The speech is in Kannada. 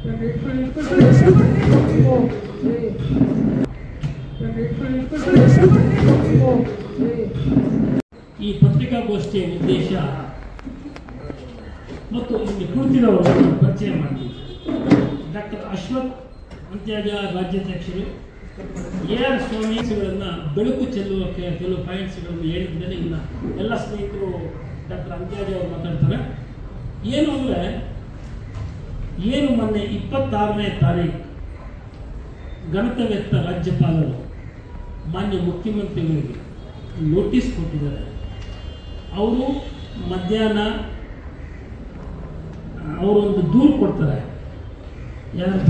ಈ ಪತ್ರಿಕಾಗೋಷ್ಠಿಯ ಉದ್ದೇಶ ಮತ್ತು ಇಲ್ಲಿ ಕುಳಿತಿರೋರು ಪರಿಚಯ ಮಾಡ್ತೀವಿ. ಡಾಕ್ಟರ್ ಅಶ್ವಥ್ ಅಂತ್ಯಾಜ ರಾಜ್ಯಾಧ್ಯಕ್ಷರು, AR ಸ್ವಾಮೀಜಿಗಳನ್ನು ಬೆಳಕು ಚೆಲ್ಲುವ ಕೆಲವು ಪಾಯಿಂಟ್ಸ್ಗಳನ್ನು ಹೇಳಿದ್ಮೇಲೆ ಇನ್ನು ಎಲ್ಲ ಸ್ನೇಹಿತರು ಡಾಕ್ಟರ್ ಅಂತ್ಯಾಜ ಅವರು ಮಾತಾಡ್ತಾರೆ. ಏನು ಅಂದರೆ, ಏನು ಮೊನ್ನೆ 26ನೇ ತಾರೀಕು ಗಣತವ್ಯಸ್ಥ ರಾಜ್ಯಪಾಲರು ಮಾನ್ಯ ಮುಖ್ಯಮಂತ್ರಿಗಳಿಗೆ ನೋಟಿಸ್ ಕೊಟ್ಟಿದ್ದಾರೆ. ಅವರು ಮಧ್ಯಾಹ್ನ ಅವರೊಂದು ದೂರು ಕೊಡ್ತಾರೆ. ಯಾರು